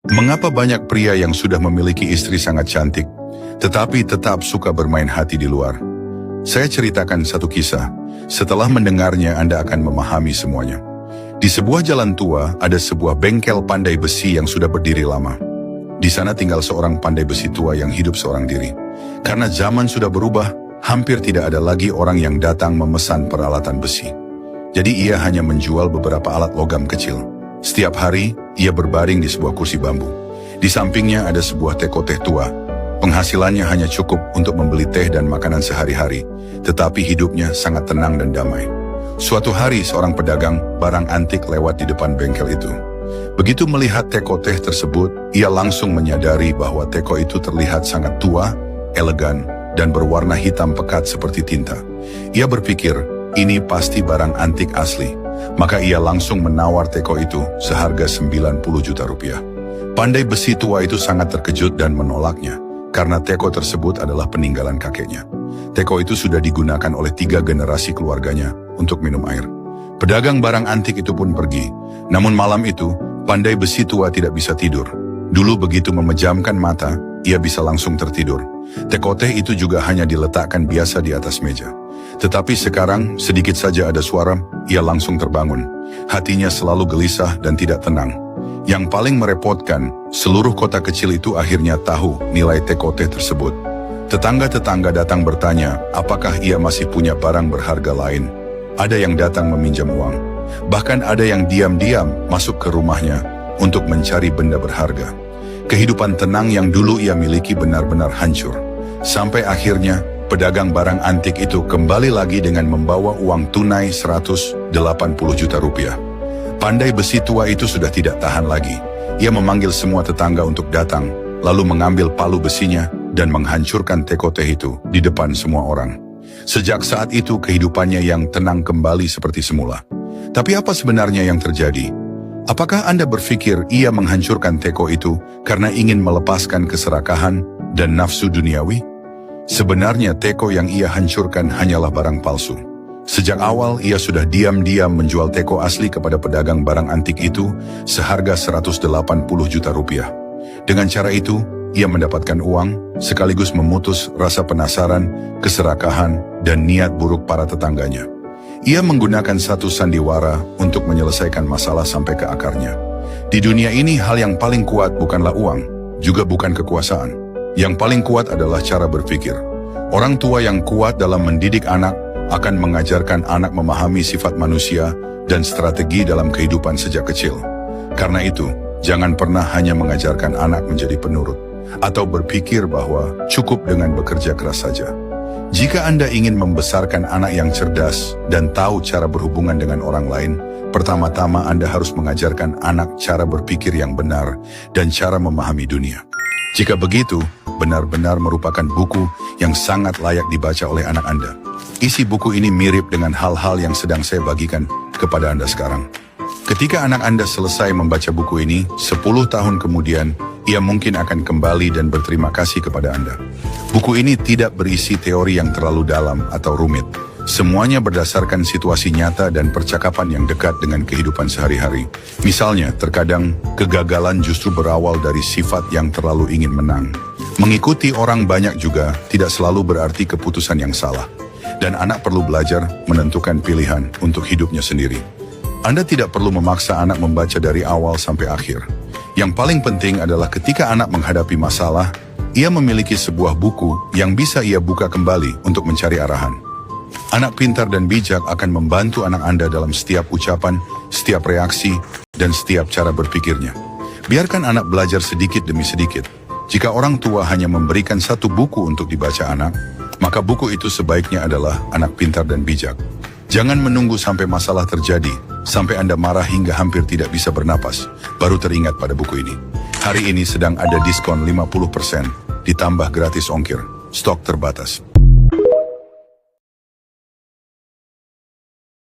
Mengapa banyak pria yang sudah memiliki istri sangat cantik, tetapi tetap suka bermain hati di luar? Saya ceritakan satu kisah. Setelah mendengarnya, Anda akan memahami semuanya. Di sebuah jalan tua, ada sebuah bengkel pandai besi yang sudah berdiri lama. Di sana tinggal seorang pandai besi tua yang hidup seorang diri. Karena zaman sudah berubah, hampir tidak ada lagi orang yang datang memesan peralatan besi. Jadi ia hanya menjual beberapa alat logam kecil. Setiap hari, ia berbaring di sebuah kursi bambu. Di sampingnya ada sebuah teko teh tua. Penghasilannya hanya cukup untuk membeli teh dan makanan sehari-hari, tetapi hidupnya sangat tenang dan damai. Suatu hari, seorang pedagang barang antik lewat di depan bengkel itu. Begitu melihat teko teh tersebut, ia langsung menyadari bahwa teko itu terlihat sangat tua, elegan, dan berwarna hitam pekat seperti tinta. Ia berpikir, ini pasti barang antik asli. Maka ia langsung menawar teko itu seharga 90 juta rupiah. Pandai besi tua itu sangat terkejut dan menolaknya, karena teko tersebut adalah peninggalan kakeknya. Teko itu sudah digunakan oleh 3 generasi keluarganya untuk minum air. Pedagang barang antik itu pun pergi. Namun malam itu, pandai besi tua tidak bisa tidur. Dulu begitu memejamkan mata, ia bisa langsung tertidur. Teko teh itu juga hanya diletakkan biasa di atas meja. Tetapi sekarang, sedikit saja ada suara, ia langsung terbangun. Hatinya selalu gelisah dan tidak tenang. Yang paling merepotkan, seluruh kota kecil itu akhirnya tahu nilai teko teh tersebut. Tetangga-tetangga datang bertanya, apakah ia masih punya barang berharga lain. Ada yang datang meminjam uang. Bahkan ada yang diam-diam masuk ke rumahnya untuk mencari benda berharga. Kehidupan tenang yang dulu ia miliki benar-benar hancur. Sampai akhirnya, pedagang barang antik itu kembali lagi dengan membawa uang tunai 180 juta rupiah. Pandai besi tua itu sudah tidak tahan lagi. Ia memanggil semua tetangga untuk datang, lalu mengambil palu besinya dan menghancurkan teko teh itu di depan semua orang. Sejak saat itu kehidupannya yang tenang kembali seperti semula. Tapi apa sebenarnya yang terjadi? Apakah Anda berpikir ia menghancurkan teko itu karena ingin melepaskan keserakahan dan nafsu duniawi? Sebenarnya teko yang ia hancurkan hanyalah barang palsu. Sejak awal ia sudah diam-diam menjual teko asli kepada pedagang barang antik itu seharga 180 juta rupiah. Dengan cara itu, ia mendapatkan uang sekaligus memutus rasa penasaran, keserakahan, dan niat buruk para tetangganya. Ia menggunakan satu sandiwara untuk menyelesaikan masalah sampai ke akarnya. Di dunia ini hal yang paling kuat bukanlah uang, juga bukan kekuasaan. Yang paling kuat adalah cara berpikir. Orang tua yang kuat dalam mendidik anak akan mengajarkan anak memahami sifat manusia dan strategi dalam kehidupan sejak kecil. Karena itu, jangan pernah hanya mengajarkan anak menjadi penurut, atau berpikir bahwa cukup dengan bekerja keras saja. Jika Anda ingin membesarkan anak yang cerdas dan tahu cara berhubungan dengan orang lain, pertama-tama Anda harus mengajarkan anak cara berpikir yang benar dan cara memahami dunia. Jika begitu, benar-benar merupakan buku yang sangat layak dibaca oleh anak Anda. Isi buku ini mirip dengan hal-hal yang sedang saya bagikan kepada Anda sekarang. Ketika anak Anda selesai membaca buku ini, 10 tahun kemudian, ia mungkin akan kembali dan berterima kasih kepada Anda. Buku ini tidak berisi teori yang terlalu dalam atau rumit. Semuanya berdasarkan situasi nyata dan percakapan yang dekat dengan kehidupan sehari-hari. Misalnya, terkadang kegagalan justru berawal dari sifat yang terlalu ingin menang. Mengikuti orang banyak juga tidak selalu berarti keputusan yang salah. Dan anak perlu belajar menentukan pilihan untuk hidupnya sendiri. Anda tidak perlu memaksa anak membaca dari awal sampai akhir. Yang paling penting adalah ketika anak menghadapi masalah, ia memiliki sebuah buku yang bisa ia buka kembali untuk mencari arahan. Anak pintar dan bijak akan membantu anak Anda dalam setiap ucapan, setiap reaksi, dan setiap cara berpikirnya. Biarkan anak belajar sedikit demi sedikit. Jika orang tua hanya memberikan satu buku untuk dibaca anak, maka buku itu sebaiknya adalah Anak Pintar dan Bijak. Jangan menunggu sampai masalah terjadi, sampai Anda marah hingga hampir tidak bisa bernapas, baru teringat pada buku ini. Hari ini sedang ada diskon 50%, ditambah gratis ongkir, stok terbatas.